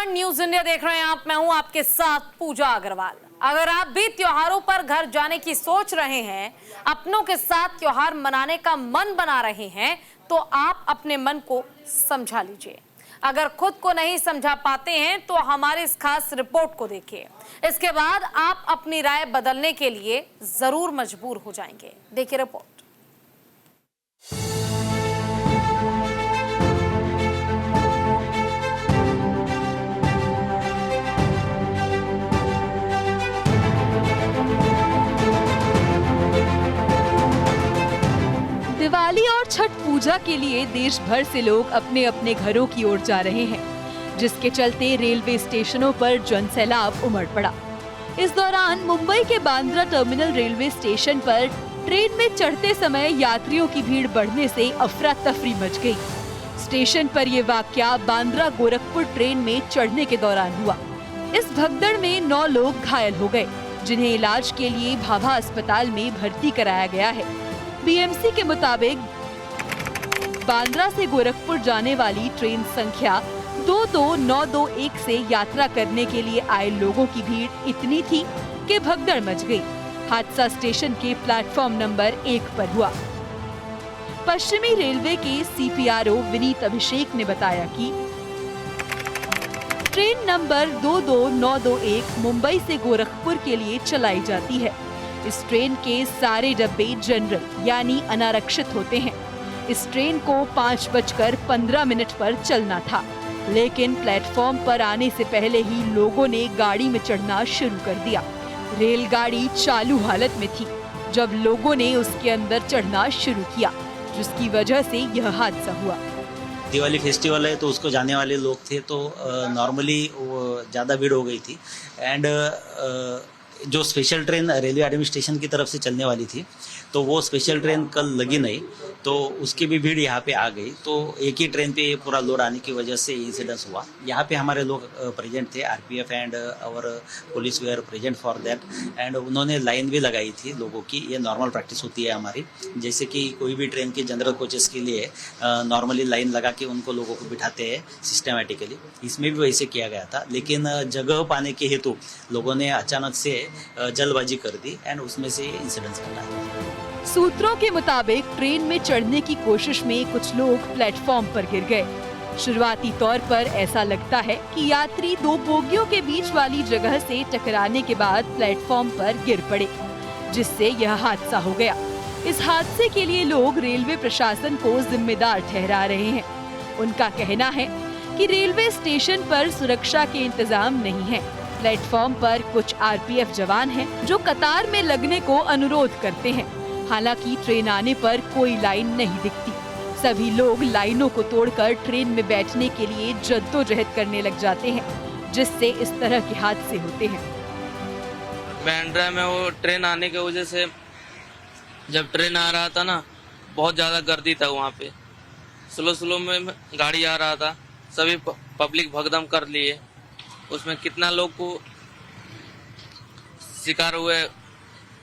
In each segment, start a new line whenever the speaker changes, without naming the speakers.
नमस्कार, news India देख रहे हैं आप। मैं हूं आपके साथ पूजा अग्रवाल। अगर आप भी त्योहारों पर घर जाने की सोच रहे हैं, अपनों के साथ त्योहार मनाने का मन बना रहे हैं, तो आप अपने मन को समझा लीजिए। अगर खुद को नहीं समझा पाते हैं तो हमारी इस खास रिपोर्ट को देखिए। इसके बाद आप अपनी राय बदलने के लिए जरूर मजबूर हो जाएंगे। देखिए रिपोर्ट।
दिवाली और छठ पूजा के लिए देश भर से लोग अपने अपने घरों की ओर जा रहे हैं, जिसके चलते रेलवे स्टेशनों पर जनसैलाब उमड़ पड़ा। इस दौरान मुंबई के बांद्रा टर्मिनल रेलवे स्टेशन पर ट्रेन में चढ़ते समय यात्रियों की भीड़ बढ़ने से अफरा तफरी मच गई। स्टेशन पर ये वाकया बांद्रा गोरखपुर ट्रेन में चढ़ने के दौरान हुआ। इस भगदड़ में 9 लोग घायल हो गए, जिन्हें इलाज के लिए भाभा अस्पताल में भर्ती कराया गया है। बीएमसी के मुताबिक बांद्रा से गोरखपुर जाने वाली ट्रेन संख्या 22921 से यात्रा करने के लिए आए लोगों की भीड़ इतनी थी कि भगदड़ मच गई। हादसा स्टेशन के प्लेटफॉर्म नंबर 1 पर हुआ। पश्चिमी रेलवे के सीपीआरओ विनीत अभिषेक ने बताया कि ट्रेन नंबर 22921 मुंबई से गोरखपुर के लिए चलाई जाती है। इस ट्रेन के सारे डब्बे जनरल यानी अनारक्षित होते हैं। इस ट्रेन को 5:15 पर चलना था, लेकिन प्लेटफॉर्म पर आने से पहले ही लोगों ने गाड़ी में चढ़ना शुरू कर दिया। रेलगाड़ी चालू हालत में थी जब लोगों ने उसके अंदर चढ़ना शुरू किया, जिसकी वजह से यह हादसा हुआ।
दिवाली फेस्टिवल है तो उसको जाने वाले लोग थे, तो नॉर्मली ज़्यादा भीड़ हो गई थी। एंड जो स्पेशल ट्रेन रेलवे एडमिनिस्ट्रेशन की तरफ से चलने वाली थी, तो वो स्पेशल ट्रेन कल लगी नहीं, तो उसकी भी भीड़ यहाँ पे आ गई। तो एक ही ट्रेन पे पूरा लोड आने की वजह से इंसिडेंस हुआ। यहाँ पे हमारे लोग प्रेजेंट थे, आरपीएफ एंड और police were present for that. And उन्होंने लाइन भी लगाई थी लोगों की। ये नॉर्मल प्रैक्टिस होती है हमारी, जैसे कि कोई भी ट्रेन के जनरल कोचेस के लिए नॉर्मली लाइन लगा के उनको लोगों को बिठाते हैं सिस्टमेटिकली। इसमें भी वैसे किया गया था, लेकिन जगह पाने के हेतु लोगों ने अचानक से जल्दबाजी कर दी एंड उसमें से इंसिडेंस घटा है।
सूत्रों के मुताबिक ट्रेन में चढ़ने की कोशिश में कुछ लोग प्लेटफॉर्म पर गिर गए। शुरुआती तौर पर ऐसा लगता है कि यात्री 2 बोगियों के बीच वाली जगह से टकराने के बाद प्लेटफॉर्म पर गिर पड़े, जिससे यह हादसा हो गया। इस हादसे के लिए लोग रेलवे प्रशासन को जिम्मेदार ठहरा रहे हैं। उनका कहना है कि रेलवे स्टेशन पर सुरक्षा के इंतजाम नहीं है। प्लेटफॉर्म पर कुछ आरपीएफ जवान हैं जो कतार में लगने को अनुरोध करते हैं। हालांकि ट्रेन आने पर कोई लाइन नहीं दिखती। सभी लोग लाइनों को तोड़कर ट्रेन में बैठने के लिए जद्दोजहद करने लग जाते हैं, जिससे इस तरह के हादसे होते हैं।
बांद्रा में वो ट्रेन आने की वजह से, जब ट्रेन आ रहा था ना, बहुत ज्यादा गर्दी था वहाँ पे। स्लो में गाड़ी आ रहा था, सभी पब्लिक भगदम कर लिए। उसमें कितना लोग को शिकार हुए।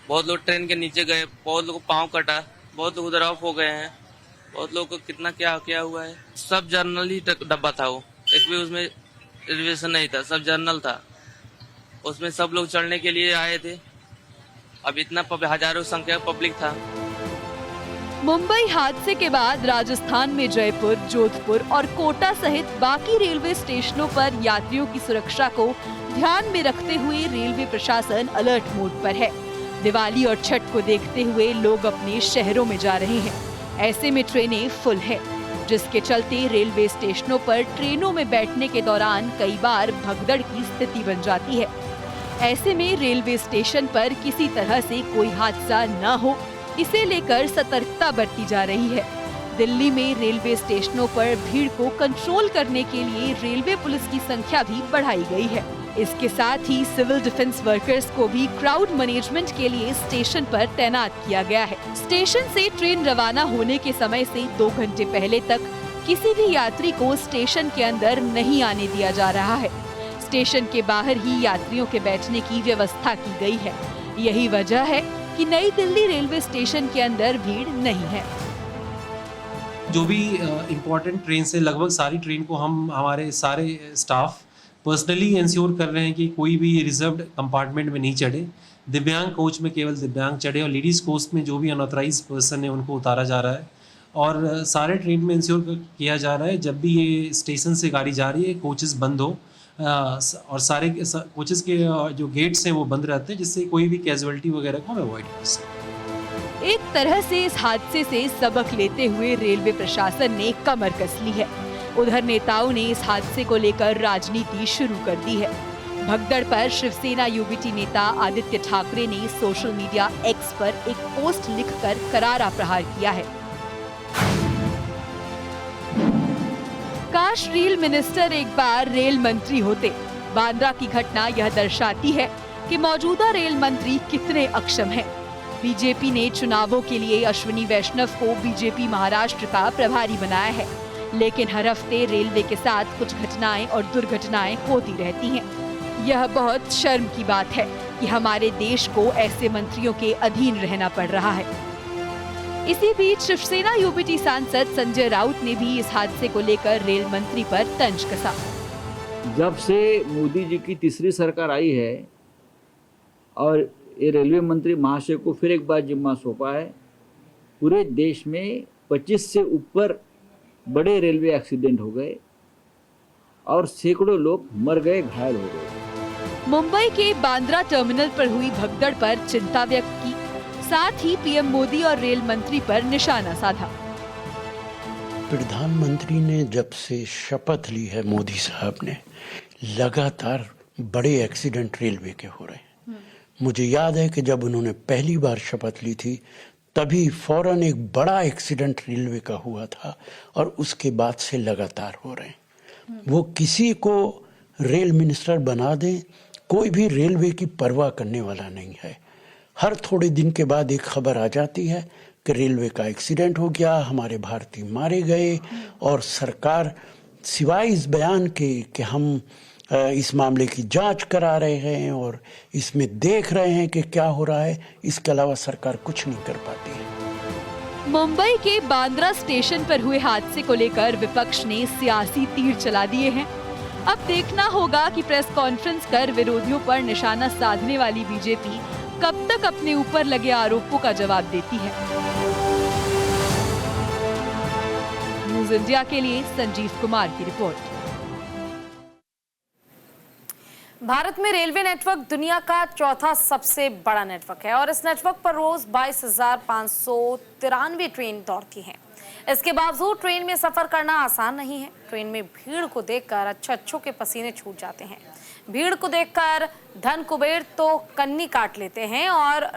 बहुत लोग ट्रेन के नीचे गए, बहुत लोग को पाँव कटा, बहुत लोग उधर ऑफ हो गए हैं, बहुत लोग को कितना क्या हुआ है। सब जर्नल ही डब्बा था, वो एक भी उसमें रिजर्वेशन नहीं था, सब जर्नल था। उसमें सब लोग चढ़ने के लिए आए थे। अब इतना हजारों संख्या पब्लिक था।
मुंबई हादसे के बाद राजस्थान में जयपुर, जोधपुर और कोटा सहित बाकी रेलवे स्टेशनों पर यात्रियों की सुरक्षा को ध्यान में रखते हुए रेलवे प्रशासन अलर्ट मोड पर है। दिवाली और छठ को देखते हुए लोग अपने शहरों में जा रहे हैं। ऐसे में ट्रेनें फुल है, जिसके चलते रेलवे स्टेशनों पर ट्रेनों में बैठने के दौरान कई बार भगदड़ की स्थिति बन जाती है। ऐसे में रेलवे स्टेशन पर किसी तरह से कोई हादसा न हो, इसे लेकर सतर्कता बरती जा रही है। दिल्ली में रेलवे स्टेशनों पर भीड़ को कंट्रोल करने के लिए रेलवे पुलिस की संख्या भी बढ़ाई गई है। इसके साथ ही सिविल डिफेंस वर्कर्स को भी क्राउड मैनेजमेंट के लिए स्टेशन पर तैनात किया गया है। स्टेशन से ट्रेन रवाना होने के समय से 2 घंटे पहले तक किसी भी यात्री को स्टेशन के अंदर नहीं आने दिया जा रहा है। स्टेशन के बाहर ही यात्रियों के बैठने की व्यवस्था की गई है। यही वजह है कि नई दिल्ली रेलवे स्टेशन के अंदर भीड़ नहीं है।
जो भी इम्पोर्टेंट ट्रेन से लगभग सारी ट्रेन को हम हमारे सारे स्टाफ पर्सनली इंश्योर कर रहे हैं कि कोई भी रिजर्व्ड कंपार्टमेंट में नहीं चढ़े, दिव्यांग कोच में केवल दिव्यांग चढ़े और लेडीज़ कोच में जो भी अनऑथराइज पर्सन है उनको उतारा जा रहा है। और सारे ट्रेन में इंश्योर किया जा रहा है जब भी ये स्टेशन से गाड़ी जा रही है कोचेस बंद हो और सारे कोचेस के जो गेट्स हैं वो बंद रहते हैं, जिससे कोई भी कैजुअलिटी वगैरह को हम अवॉइड कर सकें।
एक तरह से इस हादसे से सबक लेते हुए रेलवे प्रशासन ने कमर कस ली है। उधर नेताओं ने इस हादसे को लेकर राजनीति शुरू कर दी है। भगदड़ पर शिवसेना यूबीटी नेता आदित्य ठाकरे ने सोशल मीडिया एक्स पर एक पोस्ट लिखकर करारा प्रहार किया है। काश रेल मिनिस्टर एक बार रेल मंत्री होते। बांद्रा की घटना यह दर्शाती है कि मौजूदा रेल मंत्री कितने अक्षम हैं। बीजेपी ने चुनावों के लिए अश्विनी वैष्णव को बीजेपी महाराष्ट्र का प्रभारी बनाया है, लेकिन हर हफ्ते रेलवे के साथ कुछ घटनाएं और दुर्घटनाएं होती रहती हैं। यह बहुत शर्म की बात है कि हमारे देश को ऐसे मंत्रियों के अधीन रहना पड़ रहा है। इसी बीच शिवसेना यूबीटी सांसद संजय राउत ने भी इस हादसे को लेकर रेल मंत्री पर तंज कसा।
जब से मोदी जी की तीसरी सरकार आई है और ये रेलवे मंत्री महाशय को फिर एक बार जिम्मा सौंपा है, पूरे देश में 25 से ऊपर बड़े रेलवे एक्सीडेंट हो गए और सैकड़ों लोग मर गए, घायल हो गए।
मुंबई के बांद्रा टर्मिनल पर हुई भगदड़ पर चिंता व्यक्त की, साथ ही पीएम मोदी और रेल मंत्री पर निशाना साधा।
प्रधानमंत्री ने जब से शपथ ली है मोदी साहब ने, लगातार बड़े एक्सीडेंट रेलवे के हो रहे हैं। मुझे याद है कि जब उन्होंने पहली बार शपथ ली थी तभी फौरन एक बड़ा एक्सीडेंट रेलवे का हुआ था और उसके बाद से लगातार हो रहे हैं। वो किसी को रेल मिनिस्टर बना दें, कोई भी रेलवे की परवाह करने वाला नहीं है। हर थोड़े दिन के बाद एक खबर आ जाती है कि रेलवे का एक्सीडेंट हो गया, हमारे भारतीय मारे गए, और सरकार सिवाय इस बयान के कि हम इस मामले की जांच करा रहे हैं और इसमें देख रहे हैं कि क्या हो रहा है, इसके अलावा सरकार कुछ नहीं कर पाती है।
मुंबई के बांद्रा स्टेशन पर हुए हादसे को लेकर विपक्ष ने सियासी तीर चला दिए हैं। अब देखना होगा कि प्रेस कॉन्फ्रेंस कर विरोधियों पर निशाना साधने वाली बीजेपी कब तक अपने ऊपर लगे आरोपों का जवाब देती है। न्यूज़ इंडिया के लिए संजीव कुमार की रिपोर्ट।
भारत में रेलवे नेटवर्क दुनिया का चौथा सबसे बड़ा नेटवर्क है और इस नेटवर्क पर रोज 22,593 ट्रेन दौड़ती हैं। इसके बावजूद ट्रेन में सफर करना आसान नहीं है। ट्रेन में भीड़ को देखकर अच्छों के पसीने छूट जाते हैं। भीड़ को देखकर धन कुबेर तो कन्नी काट लेते हैं और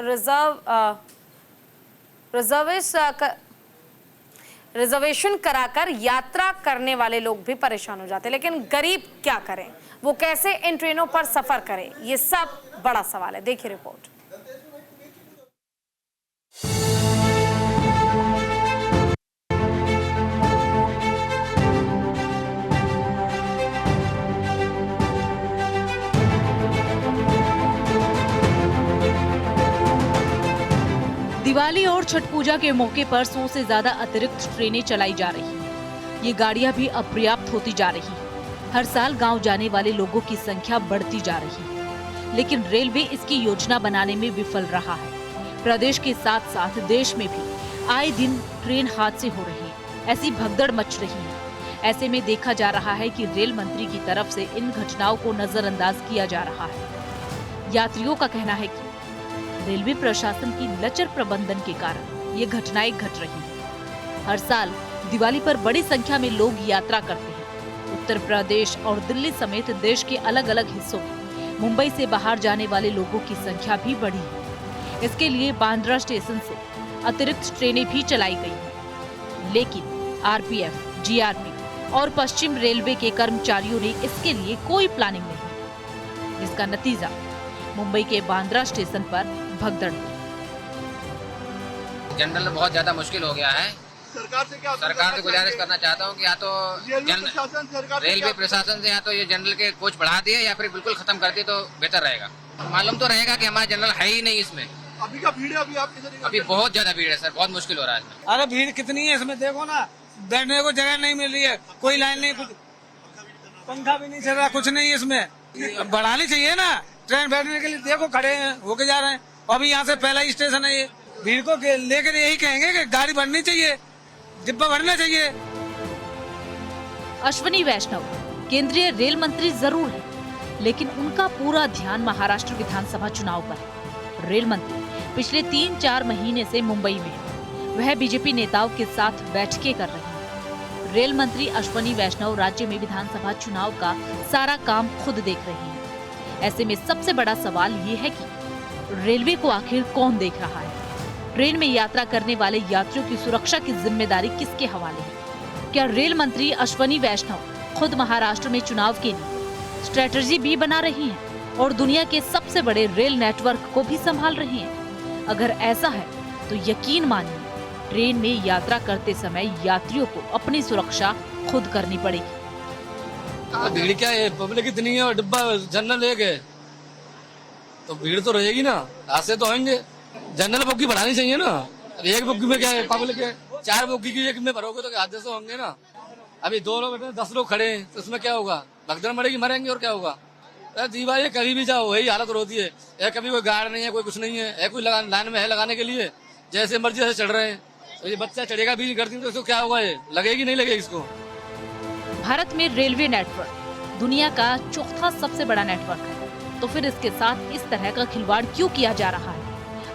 रिजर्वेशन कराकर यात्रा करने वाले लोग भी परेशान हो जाते हैं। लेकिन गरीब क्या करें, वो कैसे इन ट्रेनों पर सफर करें, ये सब बड़ा सवाल है। देखिए रिपोर्ट।
दिवाली और छठ पूजा के मौके पर 100 से ज्यादा अतिरिक्त ट्रेनें चलाई जा रही हैं। ये गाड़ियां भी अपर्याप्त होती जा रही हैं। हर साल गांव जाने वाले लोगों की संख्या बढ़ती जा रही है, लेकिन रेलवे इसकी योजना बनाने में विफल रहा है। प्रदेश के साथ साथ देश में भी आए दिन ट्रेन हादसे हो रहे हैं, ऐसी भगदड़ मच रही है। ऐसे में देखा जा रहा है कि रेल मंत्री की तरफ से इन घटनाओं को नजरअंदाज किया जा रहा है। यात्रियों का कहना है कि रेलवे प्रशासन की लचर प्रबंधन के कारण ये घटनाएं घट रही हैं। हर साल दिवाली पर बड़ी संख्या में लोग यात्रा करते हैं। उत्तर प्रदेश और दिल्ली समेत देश के अलग अलग हिस्सों में मुंबई से बाहर जाने वाले लोगों की संख्या भी बढ़ी है। इसके लिए बांद्रा स्टेशन से अतिरिक्त ट्रेनें भी चलाई गई हैं। लेकिन आरपीएफ, जीआरपी और पश्चिम रेलवे के कर्मचारियों ने इसके लिए कोई प्लानिंग नहीं, जिसका नतीजा मुंबई के बांद्रा स्टेशन पर भगदड़ हुई।
जनरल बहुत ज्यादा मुश्किल हो गया है। सरकार से गुजारिश करना चाहता हूँ कि या तो रेलवे प्रशासन से या तो ये जनरल के कोच बढ़ा दिए या फिर बिल्कुल खत्म कर दिए तो बेहतर रहेगा। मालूम तो रहेगा कि हमारा जनरल है ही नहीं इसमें। अभी का भीड़ है, अभी बहुत ज्यादा भीड़ है सर, बहुत मुश्किल हो रहा है इसमें।
अरे भीड़ कितनी है इसमें, देखो ना, बैठने को जगह नहीं मिल रही है, कोई लाइन नहीं, कुछ पंखा भी नहीं चल रहा, कुछ नहीं है इसमें। बढ़ानी चाहिए ना, ट्रेन बैठने के लिए देखो खड़े हैं, होके जा रहे हैं। अभी यहाँ से पहला स्टेशन है ये। भीड़ को लेकर यही कहेंगे कि गाड़ी बढ़नी चाहिए, डिब्बा बढ़ना चाहिए।
अश्वनी वैष्णव केंद्रीय रेल मंत्री जरूर है, लेकिन उनका पूरा ध्यान महाराष्ट्र विधानसभा चुनाव पर है। रेल मंत्री पिछले 3-4 महीने से मुंबई में है। वह बीजेपी नेताओं के साथ बैठकें कर रहे हैं। रेल मंत्री अश्वनी वैष्णव राज्य में विधानसभा चुनाव का सारा काम खुद देख रहे हैं। ऐसे में सबसे बड़ा सवाल ये है कि रेलवे को आखिर कौन देख रहा है? ट्रेन में यात्रा करने वाले यात्रियों की सुरक्षा की जिम्मेदारी किसके हवाले है? क्या रेल मंत्री अश्वनी वैष्णव खुद महाराष्ट्र में चुनाव के लिए स्ट्रेटजी भी बना रही हैं और दुनिया के सबसे बड़े रेल नेटवर्क को भी संभाल रही हैं? अगर ऐसा है तो यकीन मानिए, ट्रेन में यात्रा करते समय यात्रियों को अपनी सुरक्षा खुद करनी पड़ेगी।
भीड़ क्या है, पब्लिक इतनी है और डिब्बा जनरल एक है तो भीड़ तो रहेगी ना, हादसे तो होंगे। जनरल बोगी बढ़ानी चाहिए ना। एक बोगी में क्या है, पब्लिक है। 4 बोगी की एक में भरोगे तो हादसे तो होंगे ना। अभी 2 लोग बैठे 10 लोग खड़े हैं तो उसमें क्या होगा? भगदड़ मरेगी, मरेंगे और क्या होगा? दीवार कभी भी जाओ वही हालत होती है। कभी कोई गार्ड नहीं है, कोई कुछ नहीं है, कोई लाइन में है लगाने के लिए, जैसे मर्जी से चढ़ रहे हैं। तो ये बच्चा चढ़ेगा भी नहीं करती तो इसको क्या होगा? ये लगेगी नहीं लगेगी इसको।
भारत में रेलवे नेटवर्क दुनिया का 4था सबसे बड़ा नेटवर्क है, तो फिर इसके साथ इस तरह का खिलवाड़ क्यों किया जा रहा है?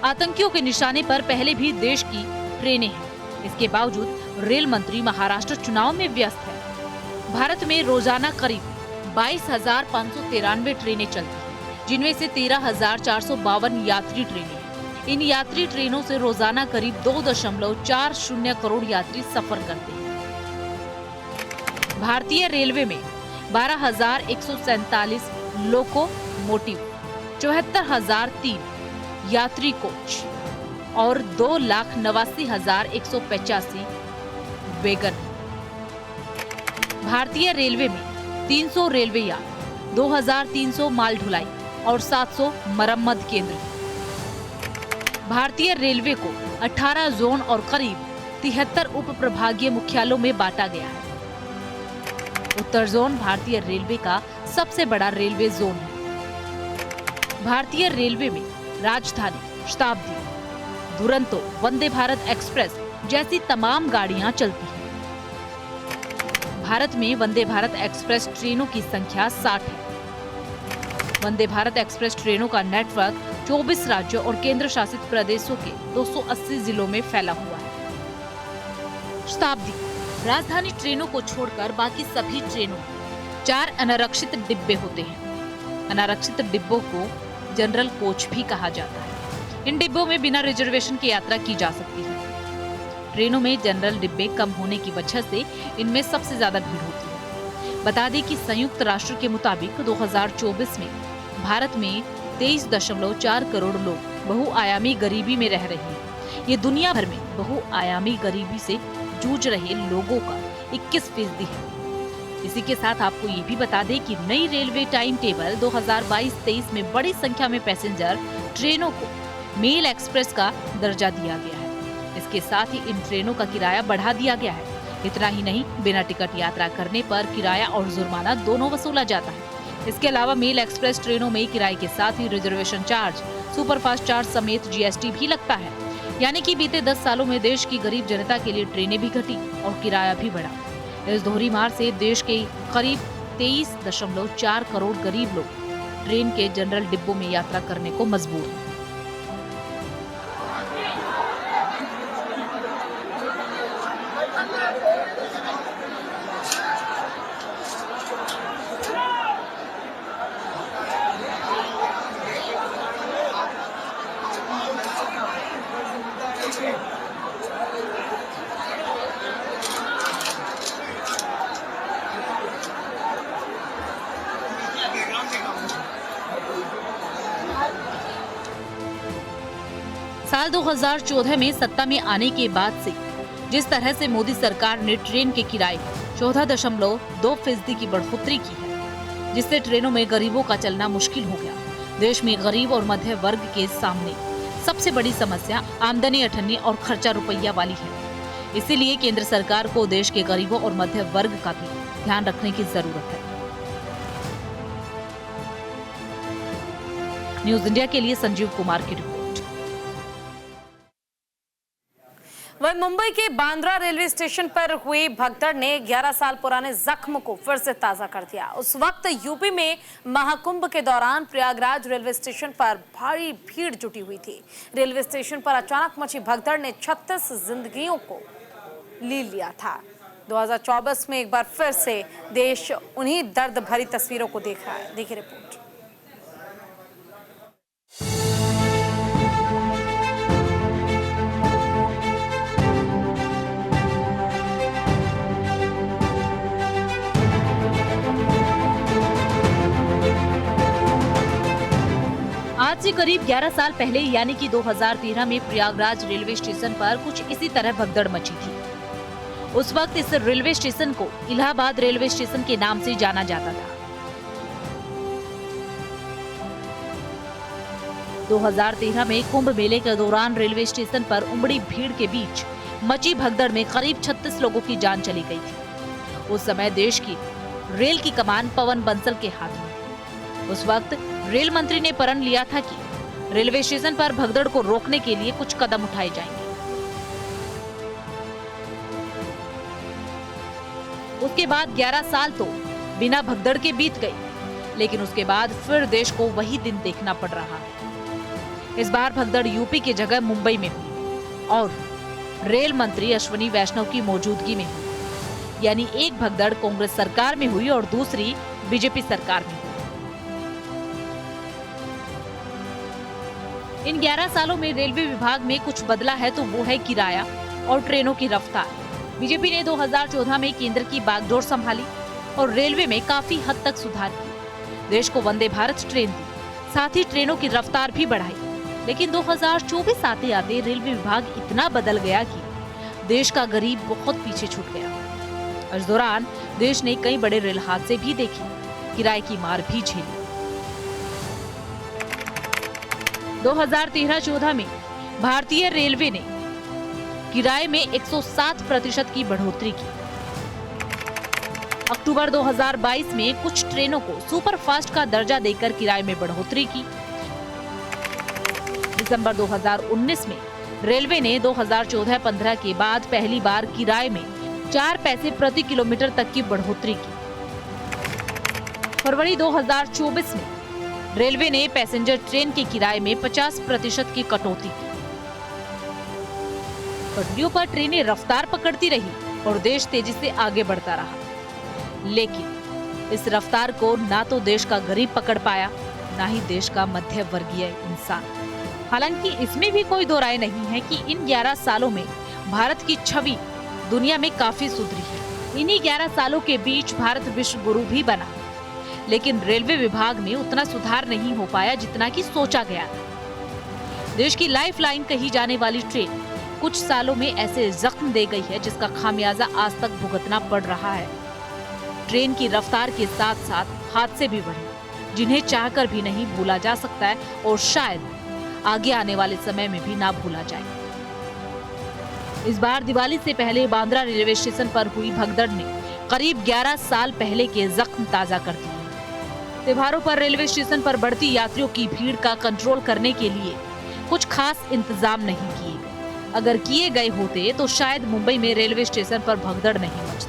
आतंकियों के निशाने पर पहले भी देश की ट्रेनें हैं। इसके बावजूद रेल मंत्री महाराष्ट्र चुनाव में व्यस्त है। भारत में रोजाना करीब 22,593 ट्रेनें चलती हैं, जिनमें से 13,452 यात्री ट्रेनें हैं। इन यात्री ट्रेनों से रोजाना करीब 2.40 करोड़ यात्री सफर करते हैं। भारतीय रेलवे में 12,147 लोकोमोटिव, 74,003 यात्री कोच और 2,89,185 वैगन। भारतीय रेलवे में 300 रेलवे यार्ड, 2,300 माल ढुलाई और 700 मरम्मत केंद्र। भारतीय रेलवे को 18 जोन और करीब 73 उप प्रभागीय मुख्यालयों में बांटा गया है। उत्तर जोन भारतीय रेलवे का सबसे बड़ा रेलवे जोन है। भारतीय रेलवे में राजधानी, शताब्दी, दुरंतो, वंदे भारत एक्सप्रेस जैसी तमाम गाड़ियां चलती हैं। भारत में वंदे भारत एक्सप्रेस ट्रेनों की संख्या 60 है। वंदे भारत एक्सप्रेस ट्रेनों का नेटवर्क 24 राज्यों और केंद्र शासित प्रदेशों के 280 जिलों में फैला हुआ है। शताब्दी राजधानी ट्रेनों को छोड़कर बाकी सभी ट्रेनों में 4 अनारक्षित डिब्बे होते हैं। अनारक्षित डिब्बों को जनरल कोच भी कहा जाता है। इन डिब्बों में बिना रिजर्वेशन की यात्रा की जा सकती है। ट्रेनों में जनरल डिब्बे कम होने की वजह से इनमें सबसे ज्यादा भीड़ होती है। बता दें कि संयुक्त राष्ट्र के मुताबिक 2024 में भारत में 23.4 करोड़ लोग बहुआयामी गरीबी में रह रहे हैं। ये दुनिया भर में बहुआयामी गरीबी से जूझ रहे लोगों का 21% है। इसी के साथ आपको ये भी बता दें कि नई रेलवे टाइम टेबल 2022-23 में बड़ी संख्या में पैसेंजर ट्रेनों को मेल एक्सप्रेस का दर्जा दिया गया है। इसके साथ ही इन ट्रेनों का किराया बढ़ा दिया गया है। इतना ही नहीं, बिना टिकट यात्रा करने पर किराया और जुर्माना दोनों वसूला जाता है। इसके अलावा मेल एक्सप्रेस ट्रेनों में किराए के साथ ही रिजर्वेशन चार्ज, सुपरफास्ट चार्ज समेत GST भी लगता है। यानी कि बीते 10 सालों में देश की गरीब जनता के लिए ट्रेनें भी घटी और किराया भी बढ़ा। इस दोहरी मार से देश के करीब 23.4 करोड़ गरीब लोग ट्रेन के जनरल डिब्बों में यात्रा करने को मजबूर हैं। साल 2014 में सत्ता में आने के बाद से जिस तरह से मोदी सरकार ने ट्रेन के किराए 14.2% की बढ़ोतरी की है, जिससे ट्रेनों में गरीबों का चलना मुश्किल हो गया। देश में गरीब और मध्य वर्ग के सामने सबसे बड़ी समस्या आमदनी अठन्नी और खर्चा रुपया वाली है। इसीलिए केंद्र सरकार को देश के गरीबों और मध्य वर्ग का भी ध्यान रखने की जरूरत है। न्यूज इंडिया के लिए संजीव कुमार की रिपोर्ट।
वह मुंबई के बांद्रा रेलवे स्टेशन पर हुई भगदड़ ने 11 साल पुराने जख्म को फिर से ताजा कर दिया। उस वक्त यूपी में महाकुंभ के दौरान प्रयागराज रेलवे स्टेशन पर भारी भीड़ जुटी हुई थी। रेलवे स्टेशन पर अचानक मची भगदड़ ने 36 जिंदगियों को ले लिया था। 2024 में एक बार फिर से देश उन्हीं दर्द भरी तस्वीरों को देख रहा है। देखिए रिपोर्ट।
आज से करीब 11 साल पहले यानी कि 2013 में प्रयागराज रेलवे स्टेशन पर कुछ इसी तरह भगदड़ मची थी। उस वक्त इस रेलवे स्टेशन को इलाहाबाद रेलवे स्टेशन के नाम से जाना जाता था। 2013 में कुंभ मेले के दौरान रेलवे स्टेशन पर उमड़ी भीड़ के बीच मची भगदड़ में करीब 36 लोगों की जान चली गई थी। उस समय देश की रेल की कमान पवन बंसल के हाथ में थी। उस वक्त रेल मंत्री ने प्रण लिया था कि रेलवे स्टेशन पर भगदड़ को रोकने के लिए कुछ कदम उठाए जाएंगे। उसके बाद 11 साल तो बिना भगदड़ के बीत गए, लेकिन उसके बाद फिर देश को वही दिन देखना पड़ रहा है। इस बार भगदड़ यूपी की जगह मुंबई में हुई और रेल मंत्री अश्विनी वैष्णव की मौजूदगी में हुई। यानी एक भगदड़ कांग्रेस सरकार में हुई और दूसरी बीजेपी सरकार में हुई। इन 11 सालों में रेलवे विभाग में कुछ बदला है तो वो है किराया और ट्रेनों की रफ्तार। बीजेपी ने 2014 में केंद्र की बागडोर संभाली और रेलवे में काफी हद तक सुधार किया। देश को वंदे भारत ट्रेन दी, साथ ही ट्रेनों की रफ्तार भी बढ़ाई। लेकिन 2024 आते आते रेलवे विभाग इतना बदल गया कि देश का गरीब बहुत पीछे छूट गया। इस दौरान देश ने कई बड़े रेल हादसे भी देखे, किराए की मार भी झेली। 2013-14 में भारतीय रेलवे ने किराए में 107% की बढ़ोतरी की। अक्टूबर 2022 में कुछ ट्रेनों को सुपरफास्ट का दर्जा देकर किराए में बढ़ोतरी की। दिसंबर 2019 में रेलवे ने 2014-15 के बाद पहली बार किराए में 4 पैसे प्रति किलोमीटर तक की बढ़ोतरी की। फरवरी 2024 में रेलवे ने पैसेंजर ट्रेन के किराए में 50% की कटौती की। पटरियों पर ट्रेनें रफ्तार पकड़ती रही और देश तेजी से आगे बढ़ता रहा। लेकिन इस रफ्तार को ना तो देश का गरीब पकड़ पाया, ना ही देश का मध्य वर्गीय इंसान। हालांकि इसमें भी कोई दो राय नहीं है कि इन 11 सालों में भारत की छवि दुनिया में काफी सुधरी है। इन्हीं 11 सालों के बीच भारत विश्व गुरु भी बना, लेकिन रेलवे विभाग में उतना सुधार नहीं हो पाया जितना कि सोचा गया था। देश की लाइफलाइन कही जाने वाली ट्रेन कुछ सालों में ऐसे जख्म दे गई है जिसका खामियाजा आज तक भुगतना पड़ रहा है। ट्रेन की रफ्तार के साथ साथ हादसे भी बढ़े, जिन्हें चाहकर भी नहीं भूला जा सकता है और शायद आगे आने वाले समय में भी ना भूला जाए। इस बार दिवाली से पहले बांद्रा रेलवे स्टेशन पर हुई भगदड़ ने करीब 11 साल पहले के जख्म ताजा कर दिए। त्योहारों पर रेलवे स्टेशन पर बढ़ती यात्रियों की भीड़ का कंट्रोल करने के लिए कुछ खास इंतजाम नहीं किए गए। अगर किए गए होते तो शायद मुंबई में रेलवे स्टेशन पर भगदड़ नहीं मचती।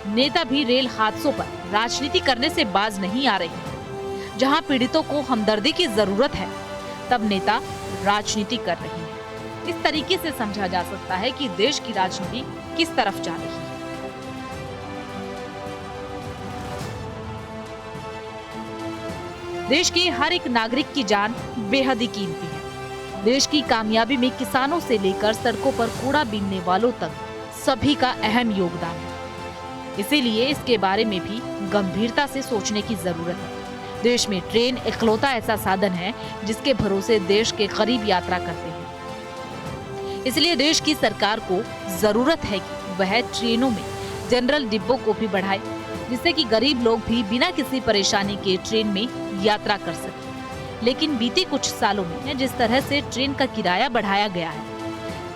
नेता भी रेल हादसों पर राजनीति करने से बाज नहीं आ रही। जहां पीड़ितों को हमदर्दी की जरूरत है, तब नेता राजनीति कर रही है। इस तरीके से समझा जा सकता है कि देश की राजनीति किस तरफ जा रही है। देश के हर एक नागरिक की जान बेहद ही कीमती है। देश की कामयाबी में किसानों से लेकर सड़कों पर कूड़ा बीनने वालों तक सभी का अहम योगदान है। इसीलिए इसके बारे में भी गंभीरता से सोचने की जरूरत है। देश में ट्रेन इकलौता ऐसा साधन है जिसके भरोसे देश के करीब यात्रा करते हैं। इसलिए देश की सरकार को जरूरत है कि वह ट्रेनों में जनरल डिब्बों को भी बढ़ाए, जिससे कि गरीब लोग भी बिना किसी परेशानी के ट्रेन में यात्रा कर सके। लेकिन बीते कुछ सालों में जिस तरह से ट्रेन का किराया बढ़ाया गया है,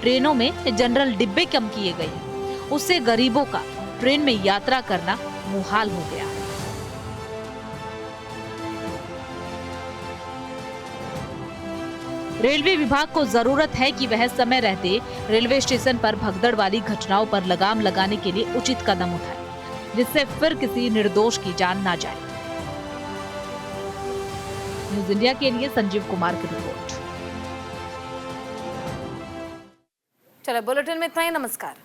ट्रेनों में जनरल डिब्बे कम किए गए हैं, उससे गरीबों का ट्रेन में यात्रा करना मुहाल हो गया है। रेलवे विभाग को जरूरत है कि वह समय रहते रेलवे स्टेशन पर भगदड़ वाली घटनाओं पर लगाम लगाने के लिए उचित कदम उठाए, जिससे फिर किसी निर्दोष की जान ना जाए। न्यूज़ इंडिया के लिए संजीव कुमार की रिपोर्ट।
चलो बुलेटिन में इतना ही। नमस्कार।